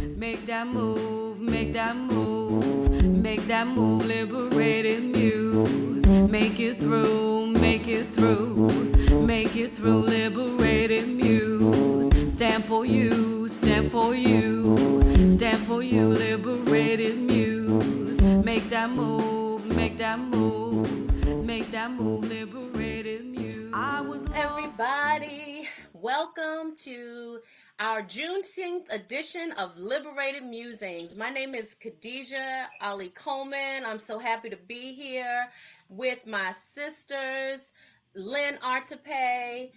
Make that move, make that move, make that move, Liberated Muse. Make it through, make it through, make it through, Liberated Muse. Stand for you, stand for you, stand for you, Liberated Muse. Make that move, make that move, make that move, Liberated Muse. I was Everybody, welcome to our Juneteenth edition of Liberated Musings. My name is Khadija Ali-Coleman. I'm so happy to be here with my sisters, Lynn Artepe,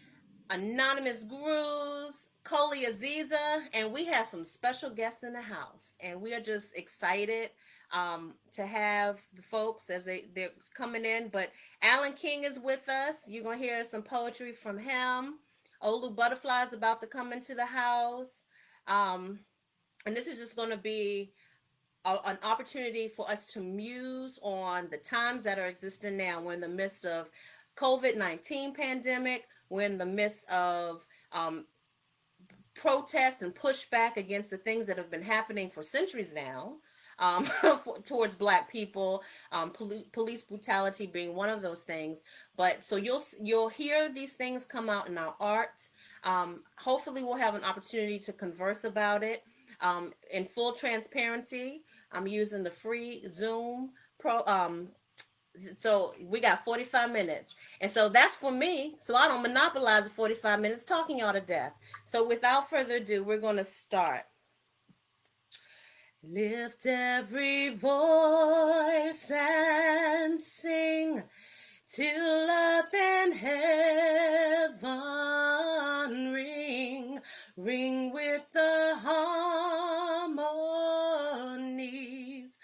Anonymous Grooves, Cody Aziza, and we have some special guests in the house. And we are just excited to have the folks as they're coming in. But Alan King is with us. You're going to hear some poetry from him. Olu Butterfly is about to come into the house. Um, and this is just going to be an opportunity for us to muse on the times that are existing now. We're in the midst of COVID-19 pandemic. We're in the midst of protest and pushback against the things that have been happening for centuries now towards Black people, police brutality being one of those things. But so you'll hear these things come out in our art. Hopefully, we'll have an opportunity to converse about it. In full transparency, I'm using the free Zoom so we got 45 minutes. And so that's for me. So I don't monopolize the 45 minutes talking y'all to death. So without further ado, we're going to start. Lift every voice and sing till earth and heaven ring, ring with the harmonies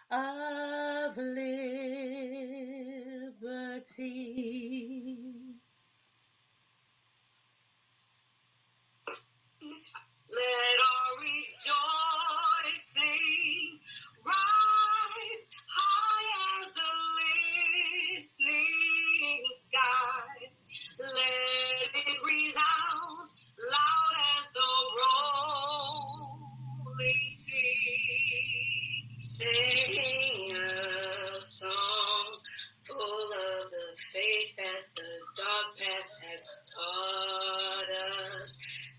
of liberty. Let our rejoicing rise high as the listening skies. Let it resound loud as the rolling sea. Sing a song full of the faith that the dark past has taught us.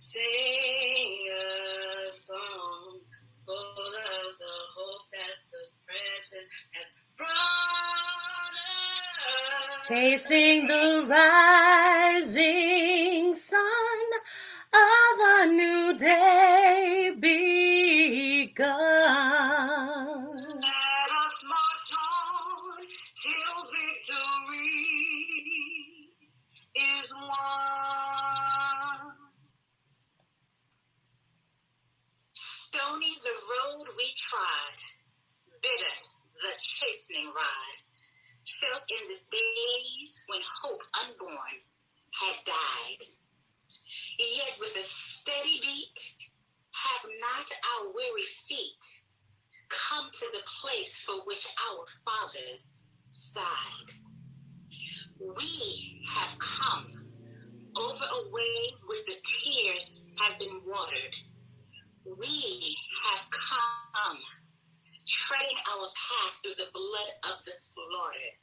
Sing a song full of the hope that the present has brought us. Facing the rising sun of a new day begun. Let us march on till victory is won. Stony the road we trod, bitter the chastening rod, felt in the days when hope unborn had died. Yet with a steady beat, have not our weary feet come to the place for which our fathers sighed. We have come over a way where the tears have been watered. We have come, treading our path through the blood of the slaughtered.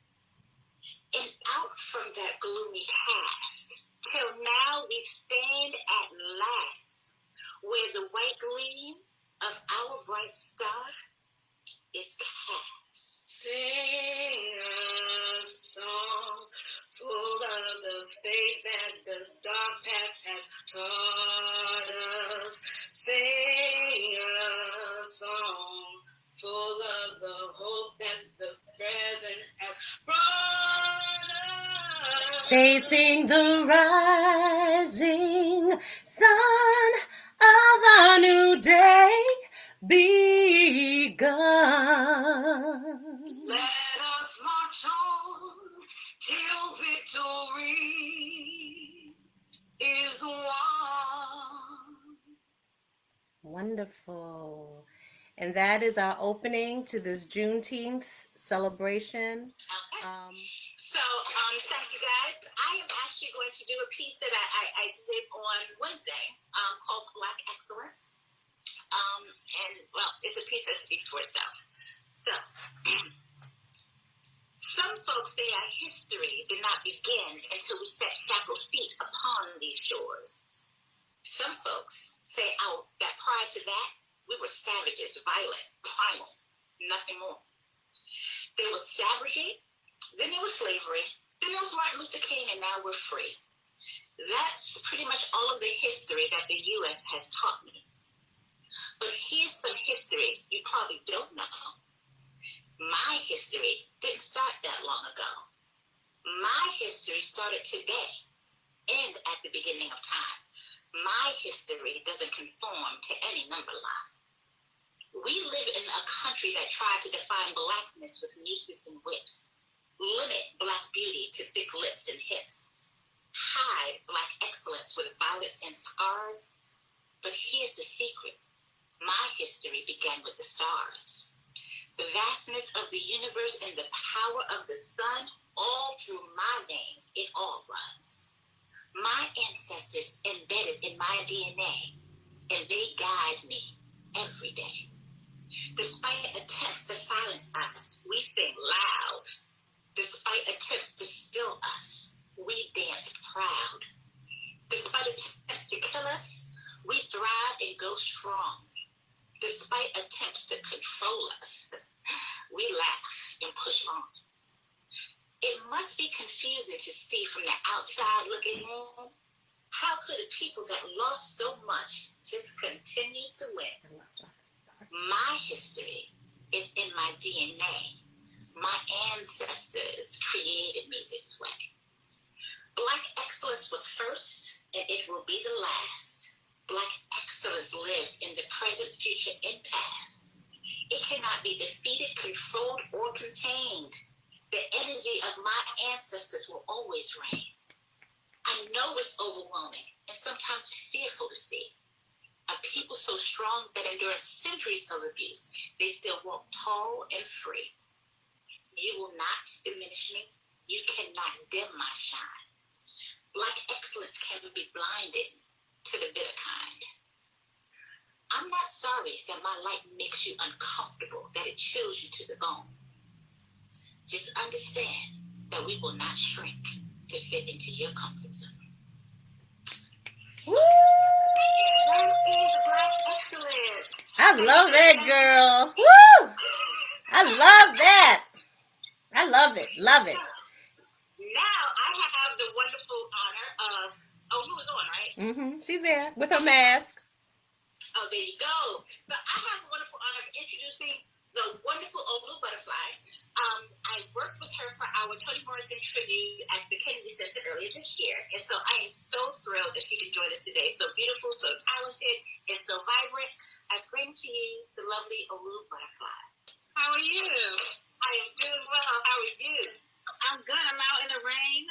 And out from that gloomy past, till now we stand at last, where the white gleam of our bright star is cast. Sing a song full of the faith that the dark past has taught us. Sing a song full of the hope that the present has brought us. Facing the rising sun of a new day begun. Let us march on till victory is won. Wonderful. And that is our opening to this Juneteenth celebration. Thank you guys. I am actually going to do a piece that I did on Wednesday called Black Excellence. And, well, it's a piece that speaks for itself. So, some folks say our history did not begin until we set shackled feet upon these shores. Some folks say that prior to that, we were savages, violent, primal, nothing more. There was savagery, then there was slavery, then there was Martin Luther King, and now we're free. That's pretty much all of the history that the U.S. has taught me. But here's some history you probably don't know. My history didn't start that long ago. My history started today and at the beginning of time. My history doesn't conform to any number line. We live in a country that tried to define blackness with nooses and whips, limit black beauty to thick lips and hips, hide black excellence with violets and scars. But here's the secret. My history began with the stars. The vastness of the universe and the power of the sun, all through my veins, it all runs. My ancestors embedded in my DNA, and they guide me every day. Despite attempts to silence us, we sing loud. Despite attempts to still us, we dance proud. Despite attempts to kill us, we thrive and go strong. Despite attempts to control us, we laugh and push on. It must be confusing to see from the outside looking in. How could a people that lost so much just continue to win? My history is in my DNA. My ancestors created me this way. Black excellence was first, and it will be the last. Black excellence lives in the present, future, and past. It cannot be defeated, controlled, or contained. The energy of my ancestors will always reign. I know it's overwhelming and sometimes fearful to see. A people so strong that endure centuries of abuse, they still walk tall and free. You will not diminish me. You cannot dim my shine. Black excellence can be blinded to the bitter kind. I'm not sorry that my light makes you uncomfortable, that it chills you to the bone. Just understand that we will not shrink to fit into your comfort zone. Woo! That is Black excellence. I love that, girl. Woo! I love that. I love it. Love it. Now I have the wonderful honor of, you was on, right? She's there with her mask. Oh, there you go. So I have the wonderful honor of introducing the wonderful Youolu butterfly. I worked with her for our Toni Morrison tribute at the Kennedy Center earlier this year, and so I am so thrilled that she can join us today. So beautiful, so talented, and so vibrant. I bring to you the lovely Youolu butterfly. How are you? I am doing well. How are you? I'm good. I'm out in the rain.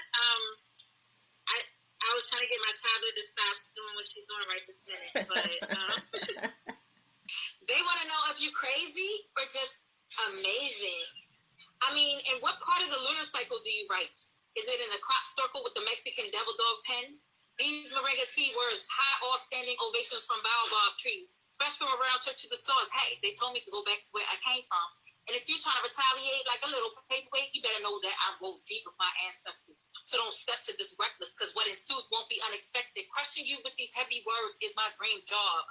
I was trying to get my toddler to stop doing what she's doing right this minute, but they want to know if you're crazy or just amazing. I mean, in what part of the lunar cycle do you write? Is it in the crop circle with the Mexican devil dog pen? These Moringa tea words, high off standing ovations from baobab trees. Fresh from around Church of the Stars. Hey, they told me to go back to where I came from. And if you're trying to retaliate like a little paperweight, you better know that I rose deep with my ancestors. So don't step to this reckless, because what ensues won't be unexpected. Crushing you with these heavy words is my dream job.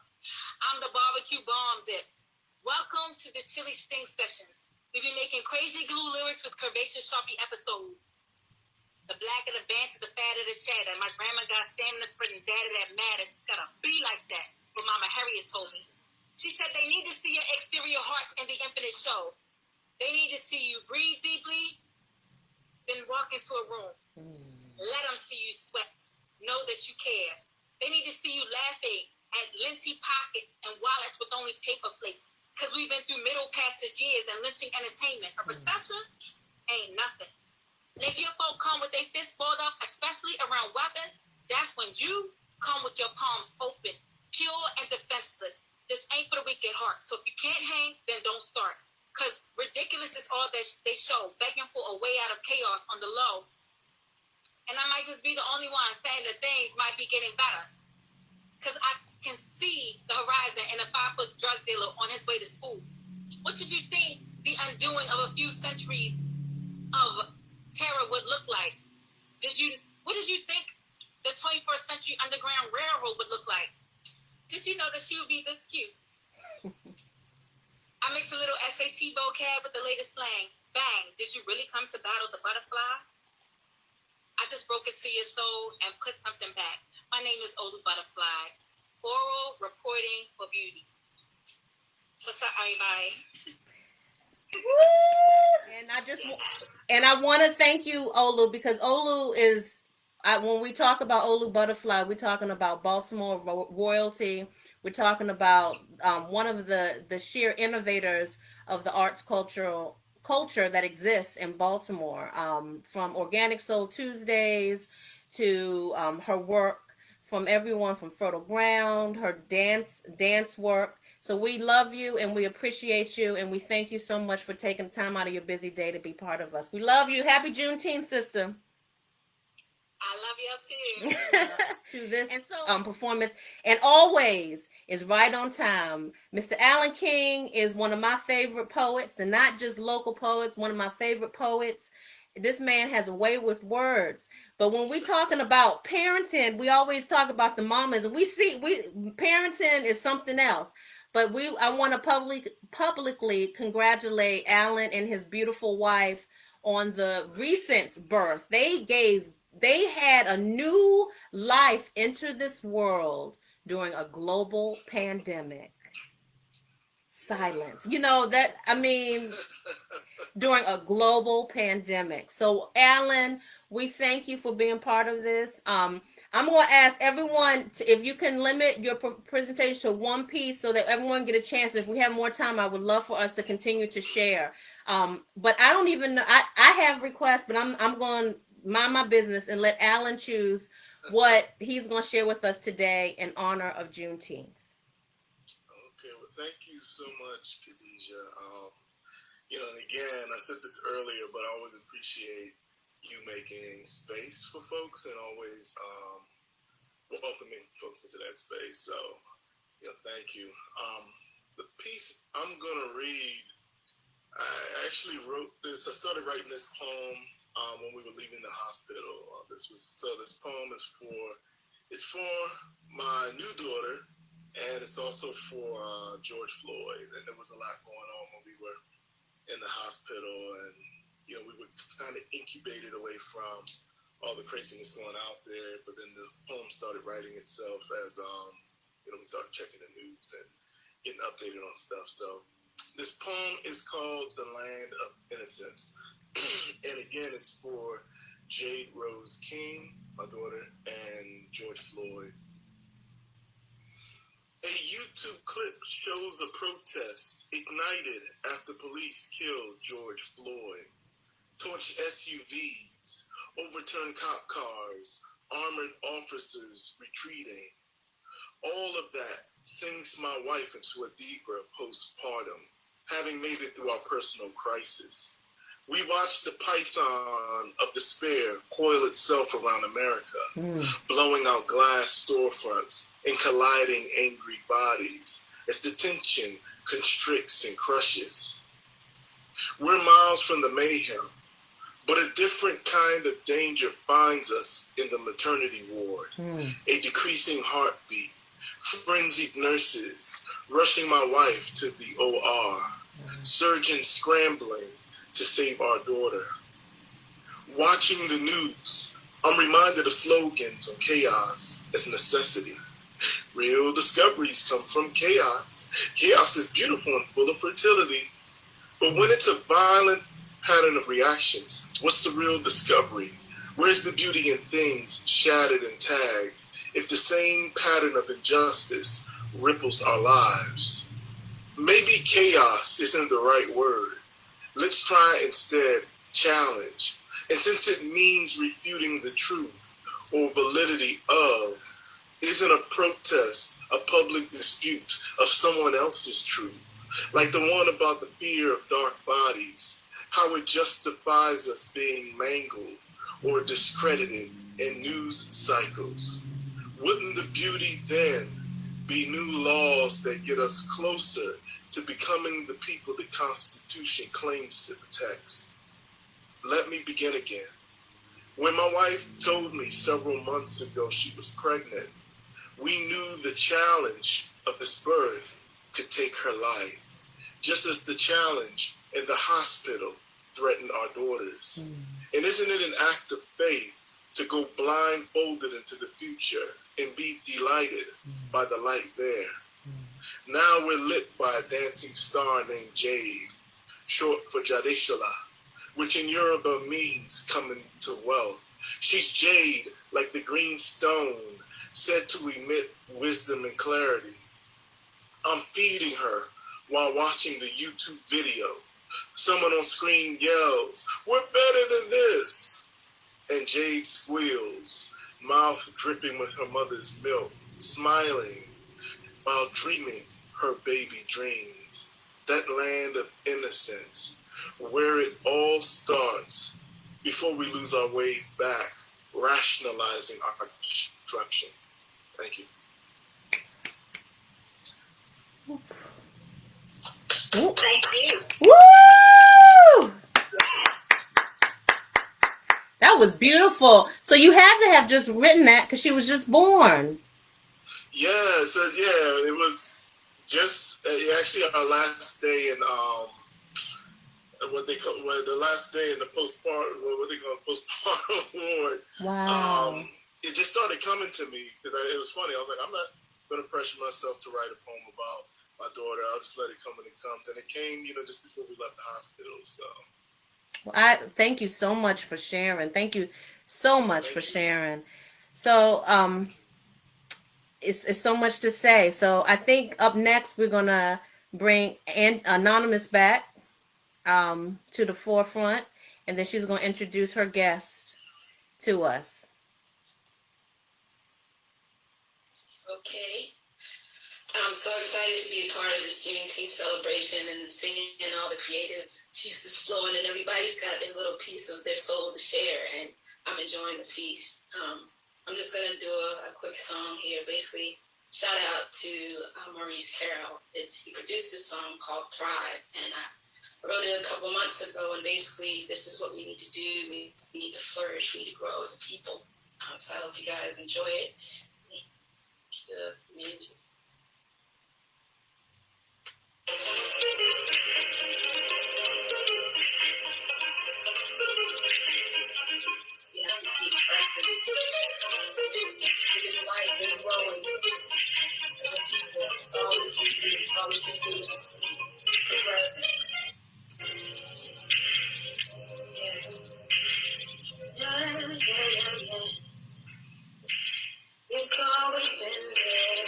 I'm the barbecue bomb dip. Welcome to the Chili Sting Sessions. We be making crazy glue lyrics with curvaceous Sharpie episodes. The black of the band to the fat of the chatter. My grandma got stamina for the data that matters. It's gotta be like that. What Mama Harriet told me. She said they need to see your exterior hearts in the infinite show. They need to see you breathe deeply, then walk into a room. Let them see you sweat. Know that you care. They need to see you laughing at linty pockets and wallets with only paper plates. Because we've been through middle passage years and lynching entertainment. A recession ain't nothing. And if your folk come with their fists balled up, especially around weapons, that's when you come with your palms open, pure and defenseless. This ain't for the weak at heart. So if you can't hang, then don't start. Because ridiculous is all that they show, begging for a way out of chaos on the low. And I might just be the only one saying that things might be getting better. Because I can see the horizon in a 5-foot drug dealer on his way to school. What did you think the undoing of a few centuries of terror would look like? What did you think the 21st century Underground Railroad would look like? Did you know that she would be this cute? I mixed a little SAT vocab with the latest slang. Bang, did you really come to battle the butterfly? I just broke into your soul and put something back. My name is Youolu Butterfly. Oral reporting for beauty. What's up, everybody? And I want to thank you, Youolu, because Youolu is, when we talk about Youolu Butterfly, we're talking about Baltimore royalty. We're talking about one of the sheer innovators of the arts culture that exists in Baltimore, from Organic Soul Tuesdays to her work from everyone from Fertile Ground, her dance work. So we love you and we appreciate you and we thank you so much for taking time out of your busy day to be part of us. We love you. Happy Juneteenth, sister. I love you too. To this performance, and always is right on time. Mr. Alan King is one of my favorite poets, and not just local poets, one of my favorite poets. This man has a way with words. But when we're talking about parenting, we always talk about the mamas, and we parenting is something else. But I want to publicly congratulate Alan and his beautiful wife on the recent birth. They had a new life enter this world during a global pandemic. Silence. During a global pandemic. So, Alan, we thank you for being part of this. I'm going to ask everyone if you can limit your presentation to one piece so that everyone get a chance. If we have more time, I would love for us to continue to share. But I don't even know. I have requests, but I'm going to mind my business and let Alan choose what he's going to share with us today in honor of Juneteenth. Okay, well, thank you so much, Khadijah. And again, I said this earlier, but I always appreciate you making space for folks and always welcoming folks into that space. So, thank you. The piece I'm going to read, I actually wrote this. I started writing this poem when we were leaving the hospital. This poem is for my new daughter, and it's also for George Floyd. And there was a lot going on when we were in the hospital, and we were kind of incubated away from all the craziness going out there. But then the poem started writing itself as we started checking the news and getting updated on stuff. So this poem is called "The Land of Innocence." And again, it's for Jade Rose King, my daughter, and George Floyd. A YouTube clip shows a protest ignited after police killed George Floyd, torched SUVs, overturned cop cars, armored officers retreating. All of that sinks my wife into a deeper postpartum, having made it through our personal crisis. We watched the python of despair coil itself around America, blowing out glass storefronts and colliding angry bodies as the tension constricts and crushes. We're miles from the mayhem, but a different kind of danger finds us in the maternity ward. A decreasing heartbeat, frenzied nurses rushing my wife to the OR, surgeons scrambling to save our daughter. Watching the news, I'm reminded of slogans on chaos as necessity. Real discoveries come from chaos. Chaos is beautiful and full of fertility. But when it's a violent pattern of reactions, what's the real discovery? Where's the beauty in things shattered and tagged if the same pattern of injustice ripples our lives? Maybe chaos isn't the right word. Let's try instead challenge. And since it means refuting the truth or validity of, isn't a protest a public dispute of someone else's truth? Like the one about the fear of dark bodies, how it justifies us being mangled or discredited in news cycles. Wouldn't the beauty then be new laws that get us closer to becoming the people the Constitution claims to protect. Let me begin again. When my wife told me several months ago she was pregnant, we knew the challenge of this birth could take her life, just as the challenge in the hospital threatened our daughters. And isn't it an act of faith to go blindfolded into the future and be delighted by the light there? Now we're lit by a dancing star named Jade, short for Jadeshala, which in Yoruba means coming to wealth. She's jade, like the green stone, said to emit wisdom and clarity. I'm feeding her while watching the YouTube video. Someone on screen yells, "We're better than this!" And Jade squeals, mouth dripping with her mother's milk, smiling while dreaming her baby dreams. That land of innocence, where it all starts before we lose our way back, rationalizing our destruction. Thank you. Thank you. Woo! That was beautiful. So you had to have just written that because she was just born. Yeah, so yeah, it was just actually our last day in the last day in the postpartum, what they call postpartum ward. Wow. It just started coming to me because it was funny. I was like, I'm not going to pressure myself to write a poem about my daughter. I'll just let it come when it comes, and it came, just before we left the hospital. So. Well, I thank you so much for sharing. Thank you so much for sharing. So it's so much to say. So I think up next we're gonna bring Anonymous back to the forefront, and then she's gonna introduce her guest to us. Okay. I'm so excited to be a part of this Juneteenth celebration and seeing all the creative pieces flowing, and everybody's got their little piece of their soul to share, and I'm enjoying the piece. I'm just going to do a quick song here. Basically, shout out to Maurice Carroll. He produced this song called Thrive, and I wrote it a couple months ago, and basically this is what we need to do. We need to flourish. We need to grow as a people. So I hope you guys enjoy it. The music. You have to keep practicing. Living life and growing as a people. It's all that you do. It's all that you do is progressing. Yeah. It's always been there.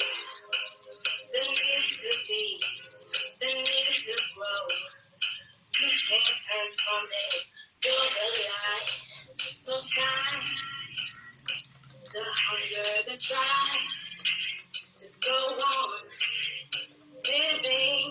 The need to be, the need to grow. You can't turn from it. You're the light. So shine the hunger, the drive to go on living.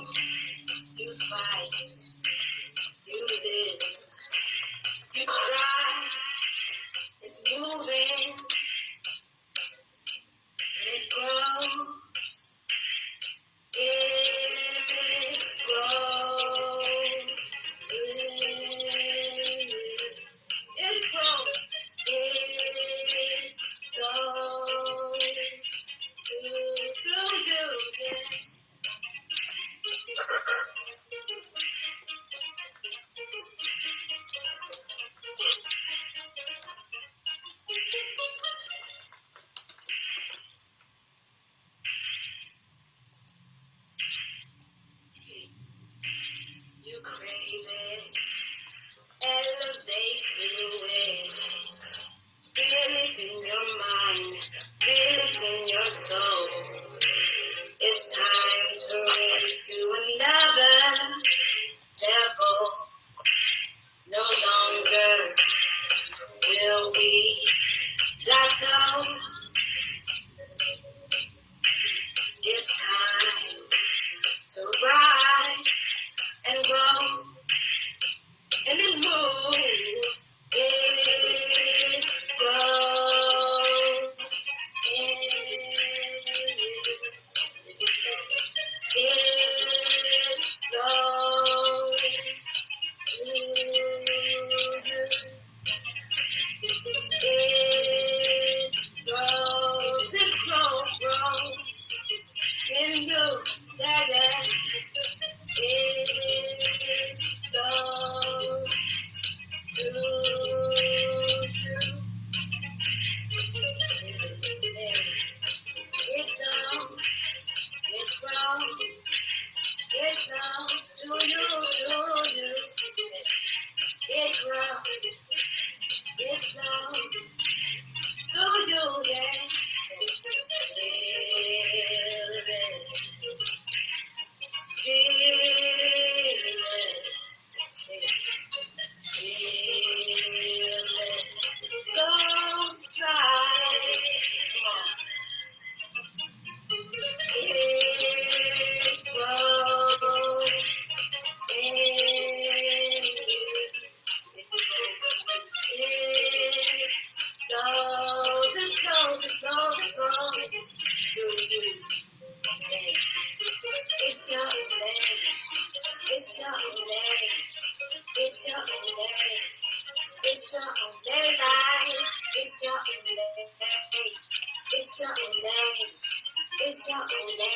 your own day.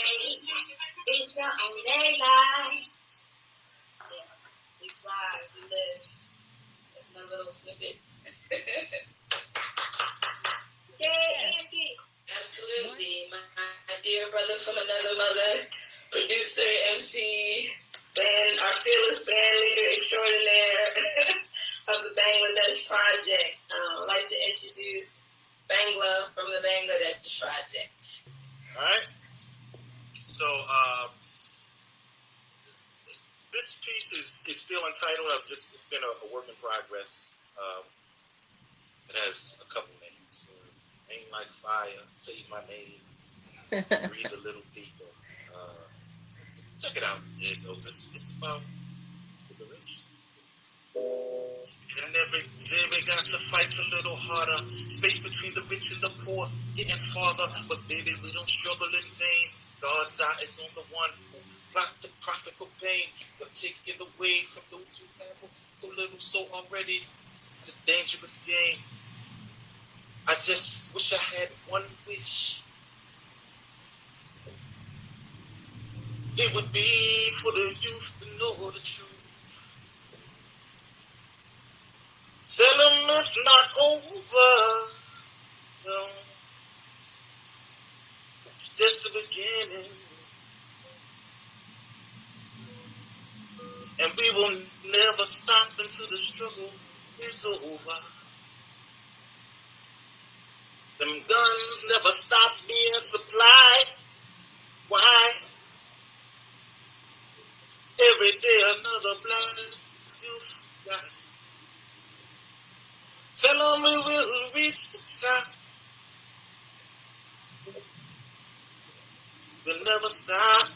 It's your own day life. Yeah, we fly, we live. That's my little snippet. Yay, Angie. Absolutely. My dear brother from another mother, producer, MC, our fearless band leader extraordinaire of the Bangladesh Project. I'd like to introduce Bangla from the Bangladesh Project. All right. So this piece is still entitled. It's been a work in progress. It has a couple names. Aim like fire, save my name, breathe a little deeper. Check it out. It's about liberation. And every got to fight a little harder. Space between the rich and the poor, getting farther. But baby, we don't struggle in vain. God's eye is on the one who plot to profit for pain. But taking away from those who have so little, so already. It's a dangerous game. I just wish I had one wish. It would be for the youth to know the truth. Tell them it's not over. No. It's just the beginning. And we will never stop until the struggle is over. Them guns never stop being supplied. Why? Every day another blind youth dies. Tell them we will reach the top. We'll never stop.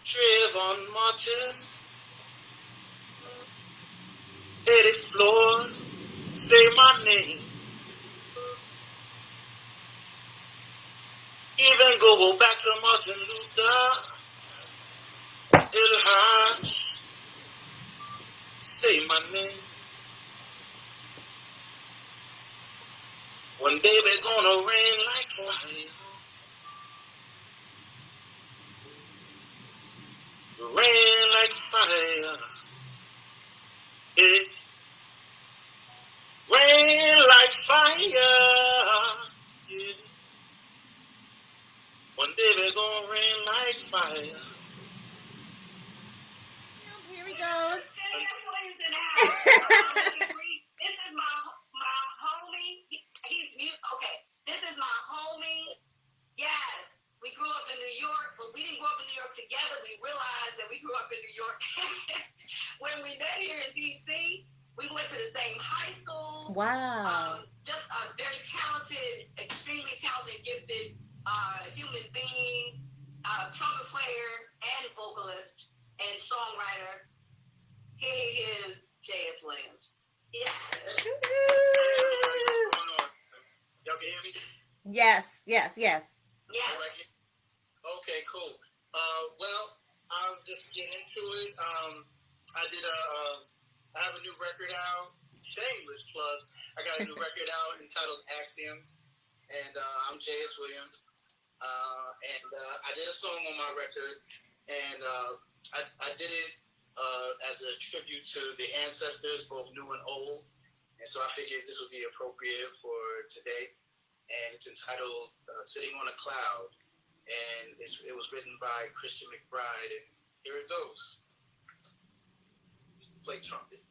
Trayvon Martin, Eddie Floyd, say my name. Even go back to Martin Luther, Ilhan, say my name. One day we're gonna rain like fire. Rain like fire. It rain like fire. Yeah. One day we're gonna rain like fire. Here he goes. This is my homie. He's mute. Okay. This is my homie. Yes. We grew up in New York, but we didn't grow up in New York together. We realized that we grew up in New York. When we met here in D.C., we went to the same high school. Wow. Just a very talented, extremely talented, gifted human being, trumpet player and vocalist and songwriter. He is J.S. Williams. Yes. Y'all can hear me? Yes. Yes. Okay, cool. Well, I'll just get into it. I have a new record out. Shameless plug. I got a new record out entitled Axioms, and I'm J.S. Williams. And I did a song on my record, and I did it as a tribute to the ancestors, both new and old. And so I figured this would be appropriate for today. And it's entitled Sitting on a Cloud. And it was written by Christian McBride. And here it goes. Play trumpet.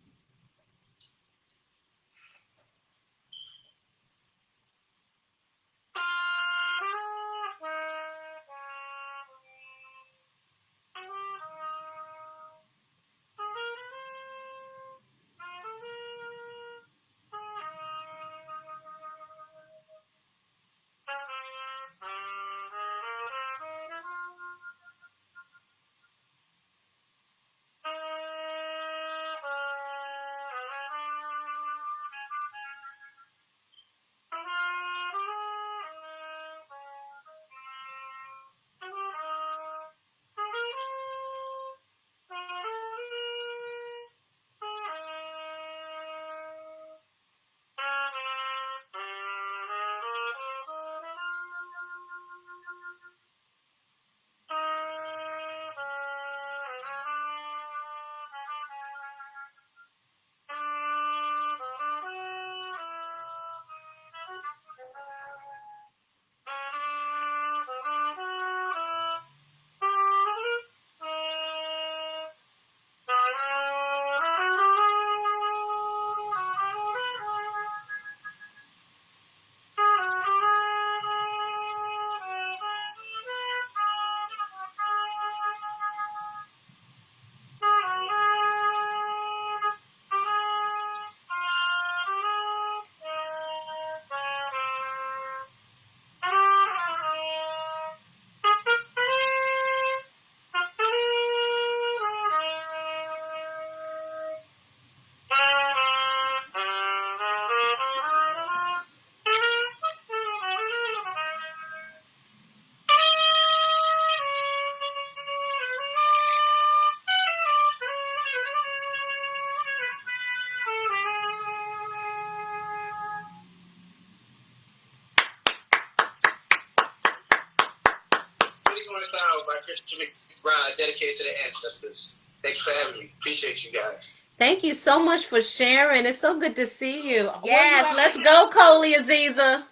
a Thousand by Christian McBride, dedicated to the ancestors. Thanks for having me. Appreciate you guys. Thank you so much for sharing. It's so good to see you. Well, Yes, you let's go, Cody Aziza.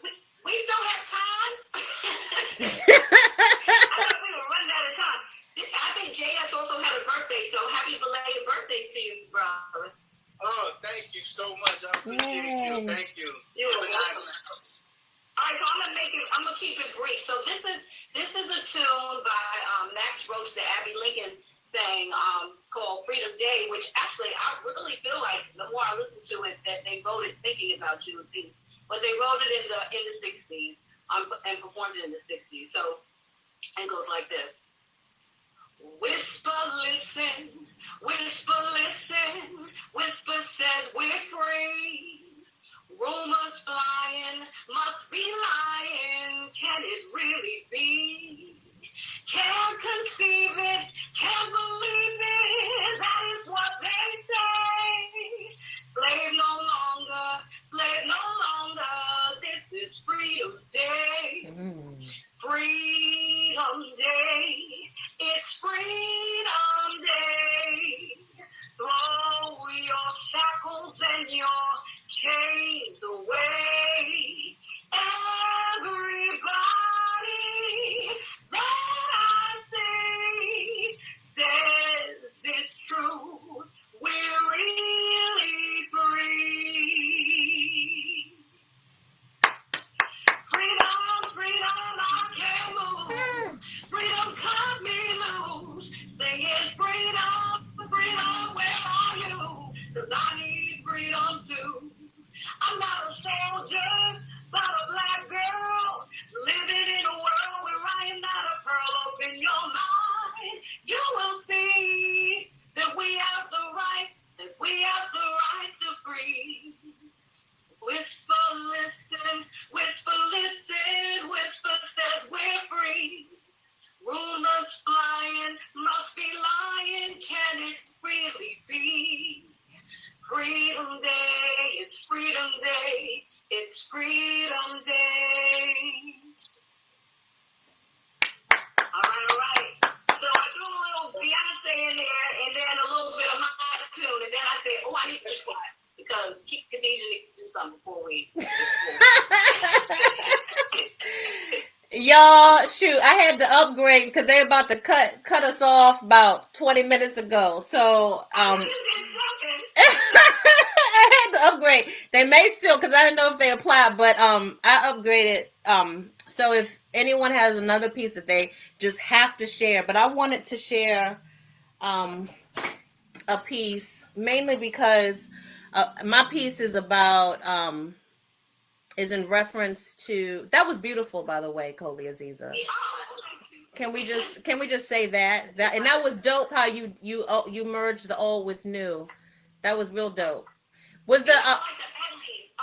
We don't have time. I thought we were running out of time. I think JS also had a birthday, so happy belated birthday to you, brother. Oh, thank you so much. I appreciate you. Thank you. You're welcome. All right, so I'm gonna keep it brief. So this is a tune by Max Roach that Abby Lincoln sang called Freedom Day, which actually I really feel like the more I listen to it that they wrote it thinking about Juneteenth, but they wrote it in the 60s and performed it in the 60s. So it goes like this. Whisper, listen, whisper, listen, whisper says we're free. Rumors flying, must be lying, can it really be? Can't conceive it, can't believe it, that is what they say. Slave no longer, this is Freedom Day. Freedom Day, it's Freedom Day. Throw your shackles and your chains away. Everybody that I see says it's true. We're really free. Freedom, freedom, I can't move. Freedom cut me loose. Singing freedom, freedom, where are you? 'Cause I need freedom too. I'm not a soldier, but a black girl living in a world where I am not a pearl. Open your mind, you will see that we have the right to free. Whisper, listen, whisper, listen, whisper says we're free. Rumors flying, must be lying, can it really be? Freedom Day, it's Freedom Day, it's Freedom Day. All right. So I do a little Beyonce in there, and then a little bit of my tune, and then I say, oh, I need to be quiet, because Khadijah needs to do something before we... Y'all, shoot, I had to upgrade because they're about to cut us off about 20 minutes ago. So, I had to upgrade. They may still, because I didn't know if they applied, but I upgraded. So if anyone has another piece that they just have to share, but I wanted to share a piece mainly because my piece is about is in reference to, that was beautiful, by the way, Cody Aziza. Can we just say that and that was dope how you merged the old with new. That was real dope. Was the I'm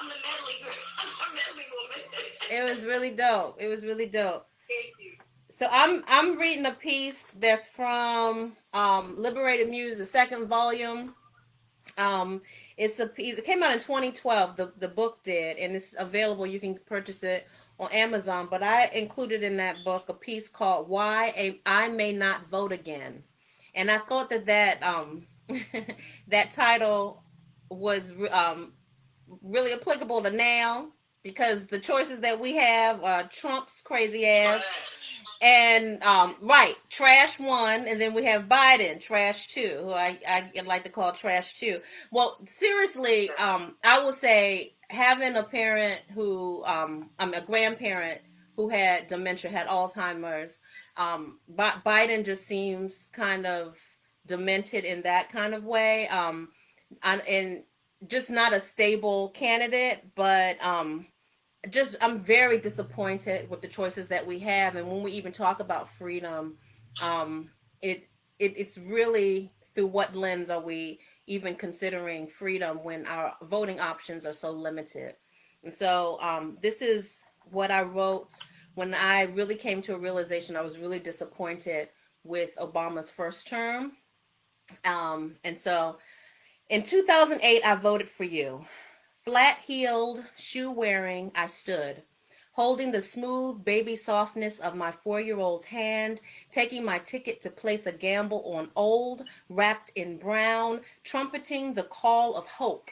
the medley girl. I'm the medley woman. It was really dope. It was really dope. Thank you. So I'm reading a piece that's from Liberated Muse, the second volume. It's a piece. It came out in 2012. The book did, and it's available. You can purchase it on Amazon. But I included in that book a piece called "Why I May Not Vote Again," and I thought that that title was really applicable to now because the choices that we have are Trump's crazy ass. And right, trash one, and then we have Biden, trash two, who I like to call trash two. Well, seriously, I will say having a parent who, I'm a grandparent who had dementia, had Alzheimer's. Biden just seems kind of demented in that kind of way, and just not a stable candidate, but I'm very disappointed with the choices that we have, and when we even talk about freedom, it's really through what lens are we even considering freedom when our voting options are so limited. And so this is what I wrote when I really came to a realization. I was really disappointed with Obama's first term, and so in 2008 I voted for you. Flat-heeled, shoe-wearing, I stood. holding the smooth baby softness of my 4-year-old's hand, taking my ticket to place a gamble on old, wrapped in brown, trumpeting the call of hope,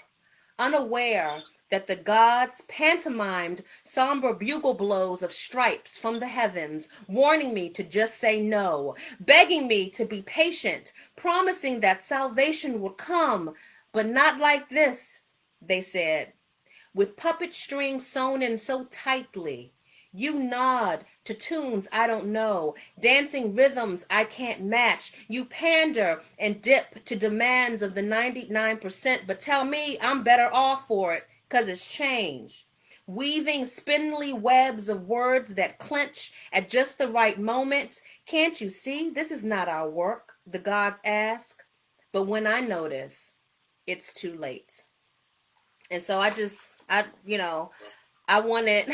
unaware that the gods pantomimed somber bugle blows of stripes from the heavens, warning me to just say no, begging me to be patient, promising that salvation would come, but not like this, they said, with puppet strings sewn in so tightly. You nod to tunes I don't know, dancing rhythms I can't match. You pander and dip to demands of the 99%, but tell me I'm better off for it, 'cause it's change. Weaving spindly webs of words that clench at just the right moment. Can't you see this is not our work, the gods ask? But when I notice, it's too late. And so I wanted,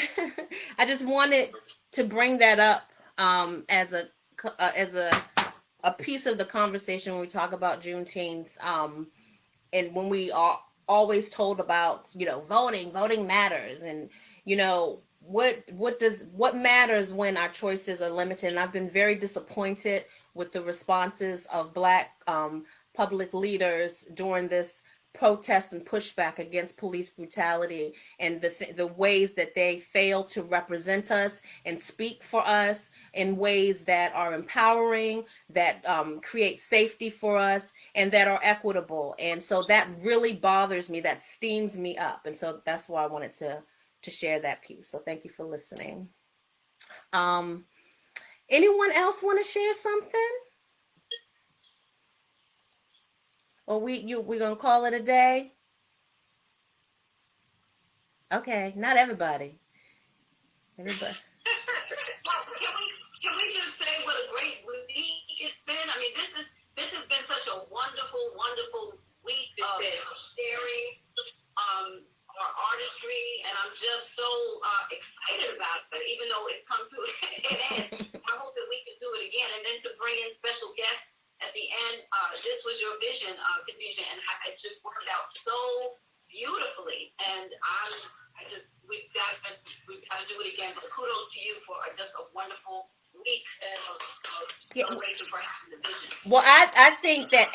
I just wanted to bring that up as a piece of the conversation when we talk about Juneteenth, and when we are always told about voting matters, and what matters when our choices are limited. And I've been very disappointed with the responses of Black public leaders during this protest and pushback against police brutality, and the ways that they fail to represent us and speak for us in ways that are empowering, that create safety for us, and that are equitable. And so that really bothers me, that steams me up. And so that's why I wanted to share that piece. So thank you for listening. Anyone else want to share something? Or we're gonna call it a day? Okay, not everybody. Everybody. Well, can we just say what a great week it's been? I mean, this has been such a wonderful week of sharing our artistry, and I'm just so excited about it. Even though it's come to an end, I hope that we can do it again, and then to bring in special guests at the end. This was your vision, Khadija, and it just worked out so beautifully. And we've got to do it again. But kudos to you for just a wonderful week of celebration for having the vision. Well, I think that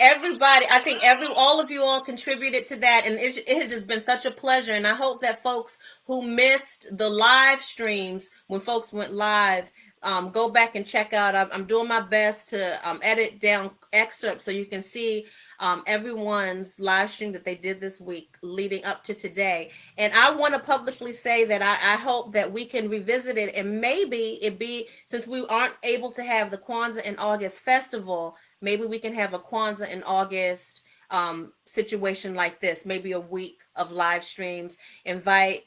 all of you all contributed to that, and it has just been such a pleasure. And I hope that folks who missed the live streams when folks went live, go back and check out. I'm doing my best to edit down excerpts so you can see everyone's live stream that they did this week leading up to today. And I want to publicly say that I hope that we can revisit it, and maybe it be, since we aren't able to have the Kwanzaa in August festival, maybe we can have a Kwanzaa in August situation like this, maybe a week of live streams, invite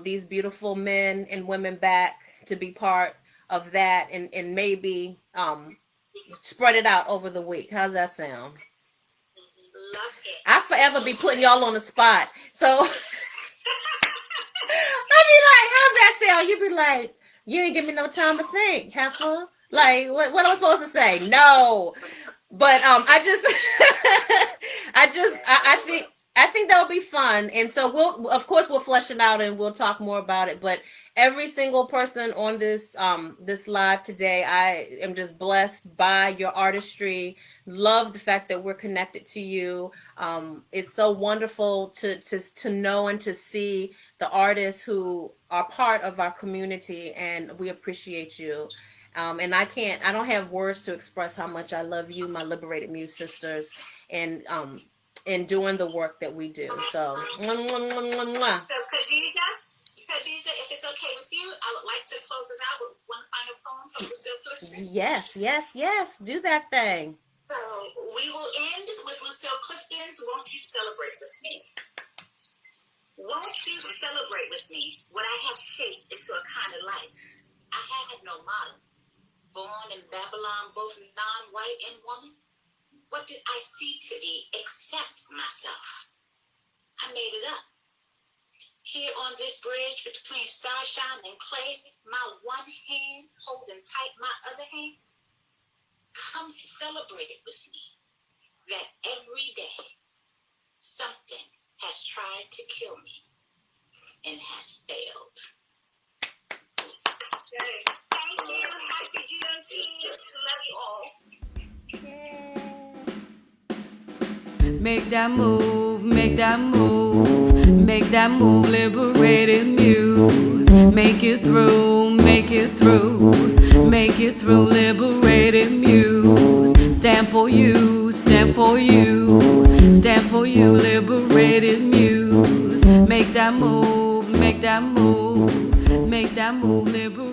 these beautiful men and women back to be part of that, and maybe spread it out over the week. How's that sound? Love it. I forever be putting y'all on the spot. So I be like, how's that sound? You be like, you ain't give me no time to think, heifer. Like, what am I supposed to say? No. But I think that would be fun. And so we'll flesh it out and we'll talk more about it. But every single person on this live today, I am just blessed by your artistry. Love the fact that we're connected to you. It's so wonderful to know and to see the artists who are part of our community, and we appreciate you. And I don't have words to express how much I love you, my Liberated Muse sisters, and doing the work that we do. So, mwah, mwah, mwah, mwah, mwah. So Khadija, if it's okay with you, I would like to close us out with one final poem from Lucille Clifton. Yes. Do that thing. So we will end with Lucille Clifton's Won't You Celebrate With Me? Won't you celebrate with me what I have shaped into a kind of life? I had no model. Born in Babylon, both non-white and woman. What did I see to be except myself? I made it up. Here on this bridge between starshine and clay, my one hand holding tight my other hand. Come celebrate with me that every day something has tried to kill me and has failed. Juneteenth. Love you all. Make that move, make that move, make that move, Liberated Muse. Make it through, make it through, make it through, Liberated Muse. Stand for you, stand for you, stand for you, Liberated Muse. Make that move, make that move, make that move, Liberated